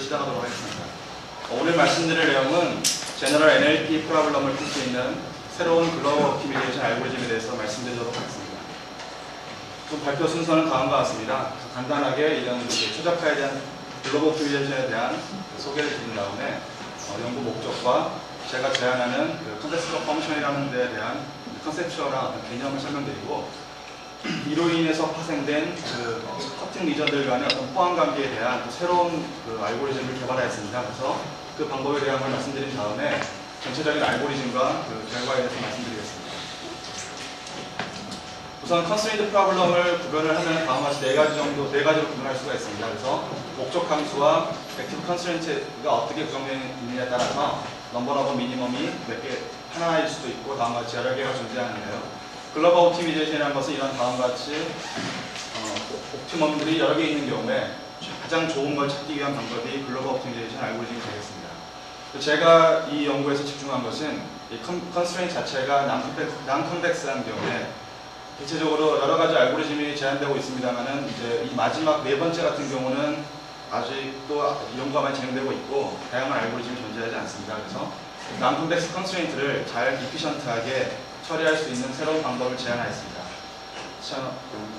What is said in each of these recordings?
시작하도록 하겠습니다. 오늘 말씀드릴 내용은 제너럴 NLP 프로블럼을 풀 수 있는 새로운 글로벌 옵티미제이션 알고리즘에 대해서 말씀드리도록 하겠습니다. 좀 발표 순서는 다음과 같습니다. 간단하게 이런 최적화에 대한 글로벌 옵티미제이션에 대한 소개를 드린 다음에 연구 목적과 제가 제안하는 컨텍스트 펑션이라는 데에 대한 컨셉추얼한 어떤 개념을 설명드리고, 이로 인해서 파생된 커팅 리전들 간의 어떤 포함 관계에 대한 새로운 알고리즘을 개발하였습니다. 그래서 그 방법에 대한 걸 말씀드린 다음에 전체적인 알고리즘과 결과에 대해서 말씀드리겠습니다. 우선 컨스트레인트 프로블럼을 구별을 하면 다음과 같이 네 가지로 구분할 수가 있습니다. 그래서 목적 함수와 액티브 컨스트레인트가 어떻게 구성되어 있느냐에 따라서 넘버 오브 미니멈이 몇 개, 하나일 수도 있고 다음과 같이 여러 개가 존재하는데요. 글로벌 옵티미제이션이라는 것은 이런 다음과 같이 옵티멈들이 여러 개 있는 경우에 가장 좋은 걸 찾기 위한 방법이 글로벌 옵티미제이션 알고리즘이 되겠습니다. 제가 이 연구에서 집중한 것은 이 컨스트레인트 자체가 난컨벡스한 경우에 대체적으로 여러 가지 알고리즘이 제한되고 있습니다만은 이제 이 마지막 네 번째 같은 경우는 아직도 연구가 많이 진행되고 있고 다양한 알고리즘이 존재하지 않습니다. 그래서 난컨벡스 컨스트레인트를 잘 이피션트하게 처리할 수 있는 새로운 방법을 제안하였습니다.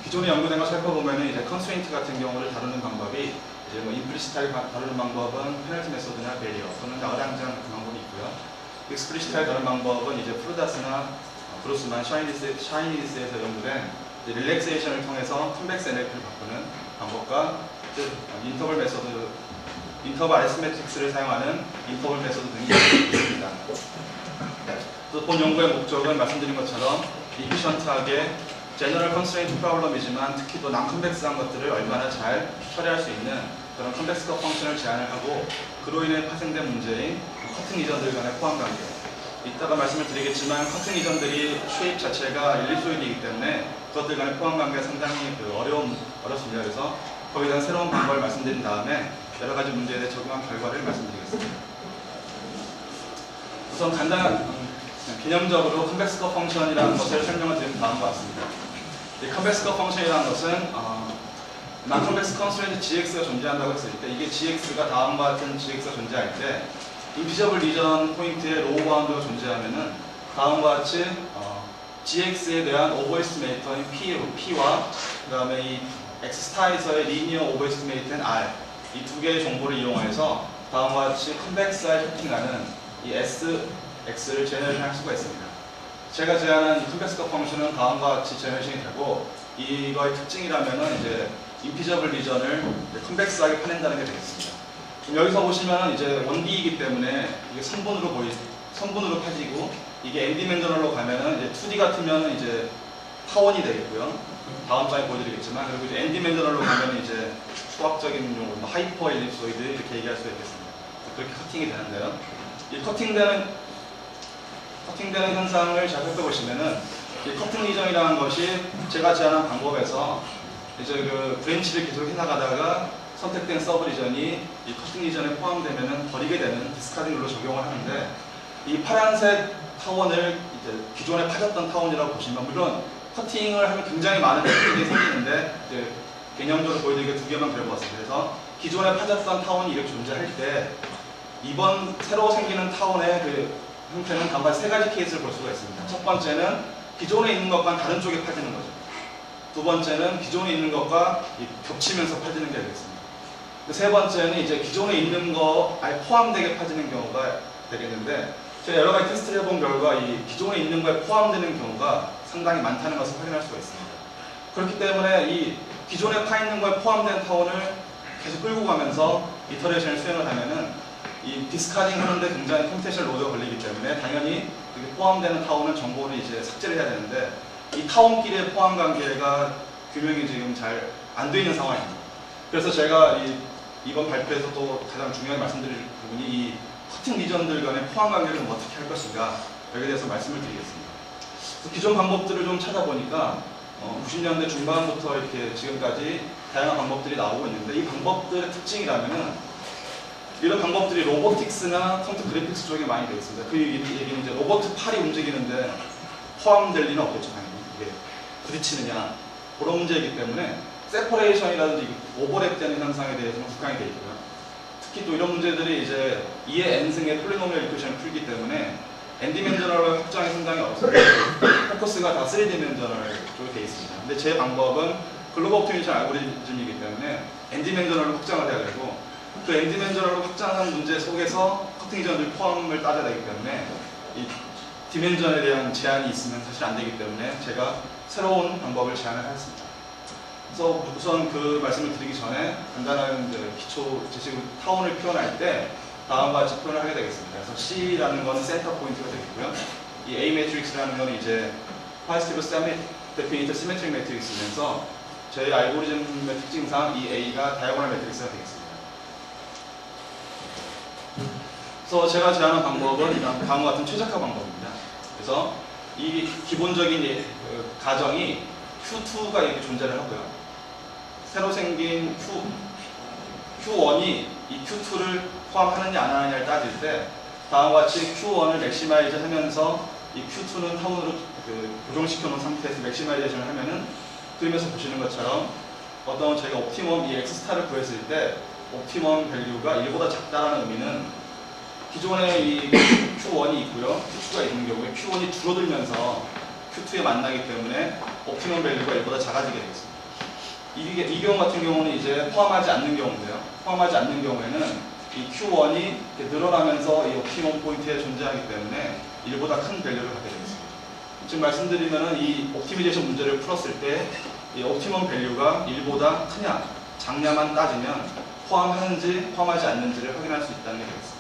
기존에 연구된 걸 살펴보면 이제 컨스트레인트 같은 경우를 다루는 방법이 이제 임플리시트하게 다루는 방법은 페널티 메소드나 베리어 또는 어랑장 같은 방법이 있고요. 익스플리시트하게 다루는 방법은 이제 프루다스나 브루스만, 샤이니스에서 연구된 릴렉세이션을 통해서 컨벡스 NLP를 바꾸는 방법과 인터벌 메소드, 인터벌 아리스메틱스를 사용하는 인터벌 메소드 등이 있습니다. 본 연구의 목적은 말씀드린 것처럼 이피션트하게 제너럴 컨스트레인트 프로블럼이지만 특히 또 난컨벡스한 것들을 얼마나 잘 처리할 수 있는 그런 컨벡스 컷 펑션을 제안을 하고, 그로 인해 파생된 문제인 커팅 리전들 간의 포함 관계, 이따가 말씀을 드리겠지만 커팅 리전들이 쉐입 자체가 일리소이드이기 때문에 그것들 간의 포함 관계가 상당히 어렵습니다. 그래서 거기에 대한 새로운 방법을 말씀드린 다음에 여러 가지 문제에 대해 적용한 결과를 말씀드리겠습니다. 우선 개념적으로 컨벡스 컷 펑션이라는 것을 설명을 드린 다음과 같습니다. 이 컨벡스 컷 펑션이라는 것은 난컨벡스 컨스트레인트 GX가 존재한다고 했을 때, 이게 GX가 다음과 같은 GX가 존재할 때 인피저블 리전 포인트에 로우 바운드가 존재하면은 다음과 같이 GX에 대한 오버에스티메이터인 P와 그 다음에 이 X 스타에서의 리니어 오버에스티메이터인 R, 이 두 개의 정보를 이용해서 다음과 같이 컨벡스에 커팅하는 이 X를 제너레이션 할 수가 있습니다. 제가 제안한 이 컨벡스 컷 펑션은 다음과 같이 제너레이션이 되고, 이거의 특징이라면은 이제 임피저블 리전을 컨벡스하게 파낸다는 게 되겠습니다. 여기서 보시면은 이제 1D이기 때문에 이게 선분으로 펴지고, 이게 N디멘저널로 가면은 이제 2D 같으면 이제 타원이 되겠고요. 다음 장에 보여드리겠지만, 그리고 이제 N디멘저널로 가면 이제 수학적인 용어로 하이퍼 엘립소이드 이렇게 얘기할 수 있겠습니다. 그렇게 커팅이 되는데요. 이 커팅되는 현상을 잘 살펴보시면은 이 커팅 리전이라는 것이 제가 제안한 방법에서 이제 브랜치를 계속 해나가다가 선택된 서브 리전이 이 커팅 리전에 포함되면은 버리게 되는 디스카딩 룰로 적용을 하는데, 이 파란색 타원을 이제 기존에 파졌던 타원이라고 보시면, 물론 커팅을 하면 굉장히 많은 커팅이 생기는데 이제 개념적으로 보여드리게 두 개만 그려보았습니다. 그래서 기존에 파졌던 타원이 이렇게 존재할 때 이번 새로 생기는 타원의 형태는 다음과 세 가지 케이스를 볼 수가 있습니다. 첫 번째는 기존에 있는 것과 다른 쪽에 파지는 거죠. 두 번째는 기존에 있는 것과 겹치면서 파지는 게 되겠습니다. 세 번째는 이제 기존에 있는 거 아예 포함되게 파지는 경우가 되겠는데, 제가 여러 가지 테스트를 해본 결과 이 기존에 있는 거에 포함되는 경우가 상당히 많다는 것을 확인할 수가 있습니다. 그렇기 때문에 이 기존에 파 있는 거에 포함된 타원을 계속 끌고 가면서 이터레이션을 수행을 하면은 이 디스카딩 하는데 굉장히 컴퓨테이션 로드가 걸리기 때문에 당연히 포함되는 타원은 정보를 이제 삭제를 해야 되는데, 이 타원끼리의 포함 관계가 규명이 지금 잘 안 되어 있는 상황입니다. 그래서 제가 이번 발표에서 또 가장 중요하게 말씀드릴 부분이 이 커팅 리전들 간의 포함 관계를 어떻게 할 것인가, 여기에 대해서 말씀을 드리겠습니다. 기존 방법들을 좀 찾아보니까 90년대 중반부터 이렇게 지금까지 다양한 방법들이 나오고 있는데, 이 방법들의 특징이라면은 이런 방법들이 로보틱스나 컴퓨터 그래픽스 쪽에 많이 되어 있습니다. 그 얘기는 이제 로봇 팔이 움직이는데 포함될 리는 없겠죠, 당연히. 이게 부딪히느냐, 그런 문제이기 때문에 세퍼레이션이라든지 오버랩되는 현상에 대해서는 국한이 되어 있고요. 특히 또 이런 문제들이 이제 2의 n승의 폴리노미얼 이퀘이션을 풀기 때문에 n디멘저널 확장이 상당히 어렵습니다. 포커스가 다 3디멘저널로 되어 있습니다. 근데 제 방법은 글로벌 옵티미제이션 알고리즘이기 때문에 n디멘저널로 확장을 해야 되고 그 n디멘저널로 확장한 문제 속에서 커팅 리전들 포함을 따져야 되기 때문에 이 디멘전에 대한 제한이 있으면 사실 안 되기 때문에 제가 새로운 방법을 제안을 하였습니다. 그래서 우선 그 말씀을 드리기 전에 간단한 기초 지식 타원을 표현할 때 다음과 같이 표현을 하게 되겠습니다. 그래서 C라는 것은 센터 포인트가 되겠고요. 이 A 매트릭스라는 것은 이제 파이스티브 데피니트 시메트릭 매트릭스면서 저희 알고리즘의 특징상 이 A가 다이아고널 매트릭스가 되겠습니다. 그래서 제가 제안한 방법은 다음과 같은 최적화 방법입니다. 그래서 이 기본적인 가정이 Q2가 이렇게 존재를 하고요. 새로 생긴 Q1이 이 Q2를 포함하느냐 안 하느냐를 따질 때 다음과 같이 Q1을 맥시마이즈 하면서 이 Q2는 타운으로 고정시켜 놓은 상태에서 맥시마이제이션을 하면은 그림에서 보시는 것처럼 어떤 저희가 옵티멈 이 X스타를 구했을 때 옵티멈 밸류가 1보다 작다라는 의미는 기존에 이 Q1이 있고요. Q2가 있는 경우에 Q1이 줄어들면서 Q2에 만나기 때문에 옵티멈 밸류가 1보다 작아지게 되겠습니다. 이 경우 같은 경우는 이제 포함하지 않는 경우인데요. 포함하지 않는 경우에는 이 Q1이 늘어나면서 이 옵티멈 포인트에 존재하기 때문에 1보다 큰 밸류를 갖게 되겠습니다. 지금 말씀드리면은 이 옵티미제이션 문제를 풀었을 때 이 옵티멈 밸류가 1보다 크냐, 작냐만 따지면 포함하는지 포함하지 않는지를 확인할 수 있다는 게 되겠습니다.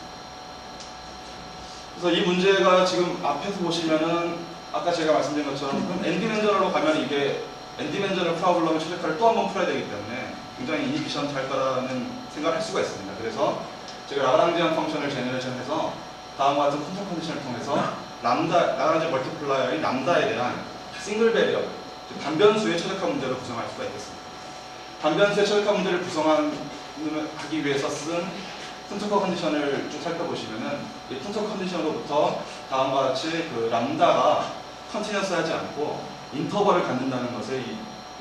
그래서 이 문제가 지금 앞에서 보시면은 아까 제가 말씀드린 것처럼 n디멘저널로 가면 이게 n디멘저널 프로블럼의 최적화를 또 한 번 풀어야 되기 때문에 굉장히 이니피션트할 거라는 생각을 할 수가 있습니다. 그래서 제가 라그랑지안 펑션을 제너레이션해서 다음과 같은 컨트롤 컨디션을 통해서 라그랑지 멀티플라이어인 람다에 대한 싱글 베리어, 단변수의 최적화 문제를 구성할 수가 있겠습니다. 단변수의 최적화 문제를 구성하기 위해서 쓴 푼터커 컨디션을 쭉 살펴보시면은 이 푼터커 컨디션으로부터 다음과 같이 그 람다가 컨티뉴어스하지 않고 인터벌을 갖는다는 것을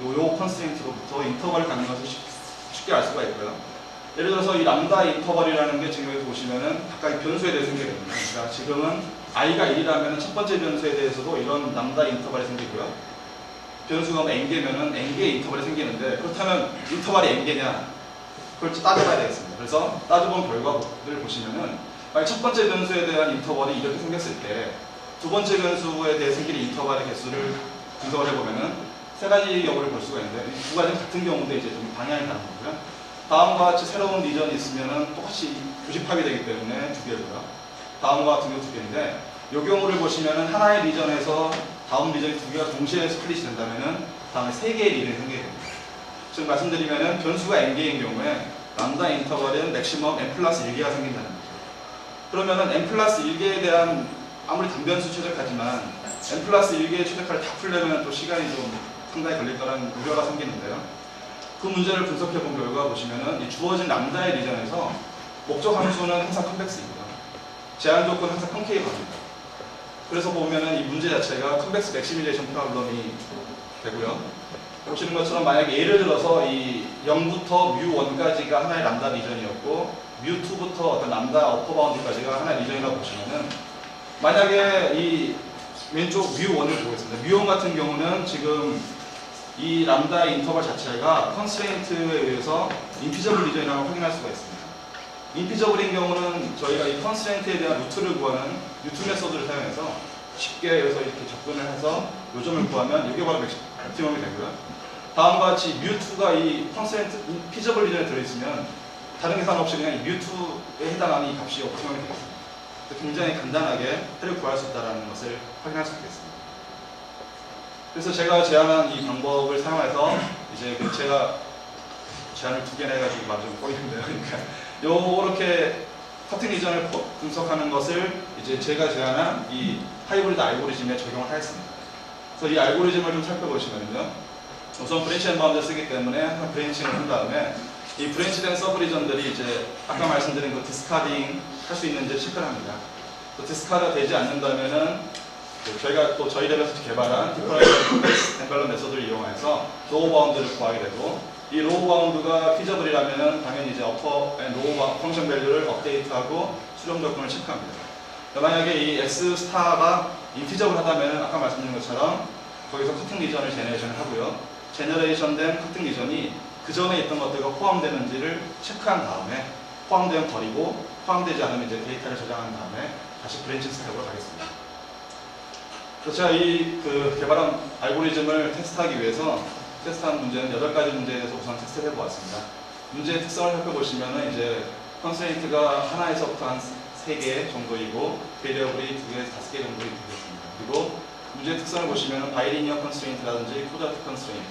요 컨스트레인트로부터 인터벌을 갖는 것을 쉽게 알 수가 있고요. 예를 들어서 이 람다 인터벌이라는 게 지금 여기 보시면은 각각 변수에 대해서 생기게 됩니다. 그러니까 지금은 i가 1이라면 첫 번째 변수에 대해서도 이런 람다 인터벌이 생기고요. 변수가 n개면은 n개의 인터벌이 생기는데 그렇다면 인터벌이 n개냐? 그걸 따져봐야 되겠습니다. 그래서 따져본 결과를 보시면은 만약 첫 번째 변수에 대한 인터벌이 이렇게 생겼을 때 두 번째 변수에 대해 생기는 인터벌의 개수를 분석을 해보면은 세 가지 경우를 볼 수가 있는데 이 두 가지는 같은 경우인데 이제 좀 방향이 다른 거고요. 다음과 같이 새로운 리전이 있으면은 똑같이 교집합이 되기 때문에 두 개고요. 다음과 같은 경우 두 개인데 이 경우를 보시면은 하나의 리전에서 다음 리전이 두 개가 동시에 스플릿이 된다면은 다음에 세 개의 리전이 생기게 됩니다. 즉 말씀드리면은 변수가 n개인 경우에 람다 인터벌은 맥시멈 n 플러스 1개가 생긴다는 거죠. 그러면은 n 플러스 1개에 대한 아무리 단변수 최적화지만 n 플러스 1개의 최적화를 다 풀려면 또 시간이 좀 상당히 걸릴 거라는 우려가 생기는데요. 그 문제를 분석해 본 결과 보시면은 이 주어진 람다의 리전에서 목적 함수는 항상 컨벡스입니다. 제한 조건은 항상 컨케이브합니다. 그래서 보면은 이 문제 자체가 컨벡스 맥시미제이션 프로블럼이 되고요. 보시는 것처럼 만약에 예를 들어서 이 0부터 뮤1까지가 하나의 람다 리전이었고 뮤2부터 어떤 람다 어퍼 바운드까지가 하나의 리전이라고 보시면은 만약에 이 왼쪽 뮤1을 보겠습니다. 뮤1 같은 경우는 지금 이 람다 인터벌 자체가 컨스트레인트에 의해서 인피저블 리전이라고 확인할 수가 있습니다. 인피저블인 경우는 저희가 이 컨스트레인트에 대한 루트를 구하는 루트 메소드를 사용해서 쉽게 여기서 이렇게 접근을 해서 요점을 구하면 이게 바로 옵티멈이 되고요. 다음과 같이 뮤2가 이 컨스트레인트 인피저블 리전에 들어있으면 다른 계산 없이 그냥 이 뮤2에 해당하는 이 값이 옵티멈이 되겠습니다. 굉장히 간단하게 해를 구할 수 있다는 것을 확인할 수 있겠습니다. 그래서 제가 제안한 이 방법을 사용해서 이제 제가 제안을 두 개나 해가지고 말이 좀 꼬이는데요. 그러니까 요렇게 커팅 리전을 분석하는 것을 이제 제가 제안한 이 하이브리드 알고리즘에 적용을 하였습니다. 그래서 이 알고리즘을 좀 살펴보시면요. 우선 브랜치 앤 바운드를 쓰기 때문에 한 브랜칭을 한 다음에 이 브랜치된 서브 리전들이 이제 아까 말씀드린 그 디스카딩 할 수 있는지 체크를 합니다. 또 디스카드가 되지 않는다면은 저희가 또 저희 랩에서 개발한 디퍼런셜 엠벨럼 메소드를 이용해서 로우 바운드를 구하게 되고 이 로우 바운드가 피저블이라면 당연히 이제 어퍼 앤 로우 펑션 밸류를 업데이트하고 수렴 조건을 체크합니다. 만약에 이 X 스타가 인피저블하다면 아까 말씀드린 것처럼 거기서 커팅 리전을 제너레이션을 하고요. 제너레이션된 커팅 리전이 그 전에 있던 것들과 포함되는지를 체크한 다음에 포함되면 버리고 포함되지 않으면 이제 데이터를 저장한 다음에 다시 브랜칭 스텝으로 가겠습니다. 그래서 제가 이 개발한 알고리즘을 테스트하기 위해서 테스트한 문제는 8가지 문제에 대해서 우선 테스트를 해보았습니다. 문제의 특성을 살펴보시면 이제 컨스트레인트가 하나에서부터 한 3개 정도이고 베리어블이 2개에서 5개 정도 되겠습니다. 그리고 문제의 특성을 보시면 바이리니어 컨스트레인트라든지 쿼드라틱 컨스트레인트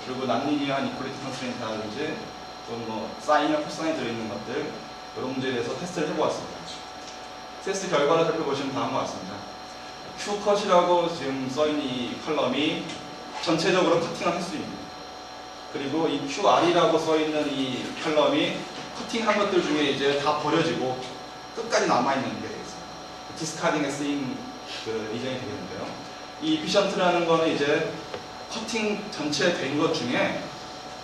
그리고 난리니어한 이퀄리티 컨스트레인트라든지 또 뭐 사인이나 코사인이 들어있는 것들 이런 문제에 대해서 테스트를 해보았습니다. 테스트 결과를 살펴보시면 다음과 같습니다. Q컷이라고 지금 써있는 이 컬럼이 전체적으로 커팅한 횟수입니다. 그리고 이 QR이라고 써있는 이 컬럼이 커팅한 것들 중에 이제 다 버려지고 끝까지 남아있는 게 되겠습니다. 디스카딩에 쓰인 리전이 되겠는데요. 이 이피션트라는 거는 이제 커팅 전체 된 것 중에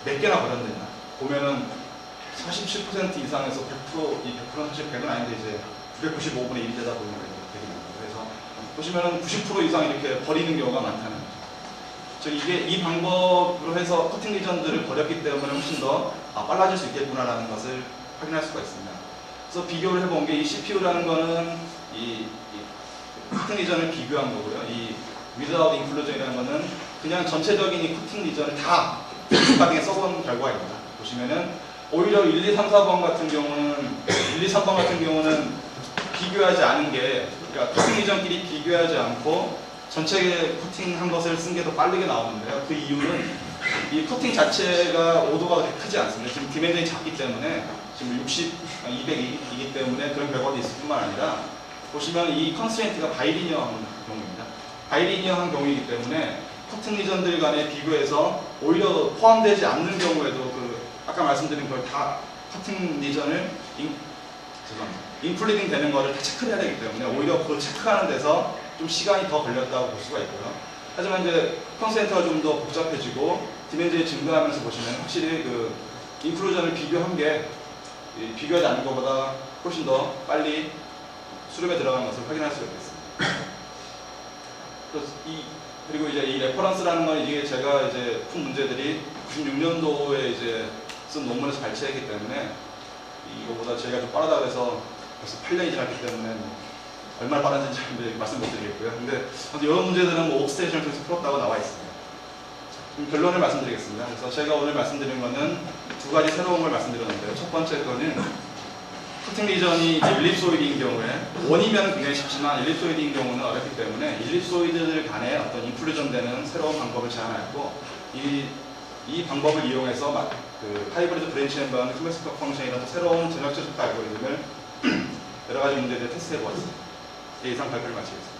몇 개나 버렸느냐. 보면은 47% 이상에서 100%, 이 100%는 사실 100은 아닌데 이제 995분의 1이 되다 보면 되겠습니다. 그래서 보시면은 90% 이상 이렇게 버리는 경우가 많다는 거죠. 즉 이게 이 방법으로 해서 커팅 리전들을 버렸기 때문에 훨씬 더 빨라질 수 있겠구나라는 것을 확인할 수가 있습니다. 그래서 비교를 해본 게 이 CPU라는 거는 이 커팅 리전을 비교한 거고요. 이 without inclusion이라는 거는 그냥 전체적인 이 커팅 리전을 다 가등에 써본 결과입니다. 보시면은 오히려 1, 2, 3, 4번 같은 경우는 1, 2, 3번 같은 경우는 비교하지 않은 게 그러니까 커팅 리전끼리 비교하지 않고 전체 커팅한 것을 쓴 게 더 빠르게 나오는데요. 그 이유는 이 커팅 자체가 오도가 그렇게 크지 않습니다. 지금 디멘전이 작기 때문에 지금 60, 200이기 때문에 그런 결과도 있을 뿐만 아니라 보시면 이 컨스트레인트가 바이리니어한 경우입니다. 바이리니어한 경우이기 때문에 커팅 리전들 간에 비교해서 오히려 포함되지 않는 경우에도 아까 말씀드린 걸 다 커팅 리전을 인클루딩 되는 거를 다 체크를 해야 되기 때문에 오히려 그걸 체크하는 데서 좀 시간이 더 걸렸다고 볼 수가 있고요. 하지만 이제 컨센트가 좀 더 복잡해지고 디멘전이 증가하면서 보시면 확실히 인클루전을 비교한 게 비교하지 않는 것보다 훨씬 더 빨리 수렴에 들어가는 것을 확인할 수가 있겠습니다. 그리고 이제 이 레퍼런스라는 건 이게 제가 이제 푼 문제들이 96년도에 이제 쓴 논문에서 발췌했기 때문에 이거보다 제가 좀 빠르다고 해서 벌써 8년이 지났기 때문에 얼마나 빠른지 잘 말씀 못 드리겠고요. 근데 이런 문제들은 뭐 옵스테이션을 통해서 풀었다고 나와 있습니다. 좀 결론을 말씀드리겠습니다. 그래서 제가 오늘 말씀드린 거는 2가지 새로운 걸 말씀드렸는데요. 첫 번째 거는 커팅 리전이 일립소이드인 경우에 원이면 굉장히 쉽지만 일립소이드인 경우는 어렵기 때문에 일립소이드들 간에 어떤 인클루전되는 새로운 방법을 제안하였고 이 방법을 이용해서 하이브리드 브랜치 멤버는 클래스컬 펑션이라는 새로운 전략적 알고리즘을 여러 가지 문제들을 테스트해 보았습니다. 이상 발표를 마치겠습니다.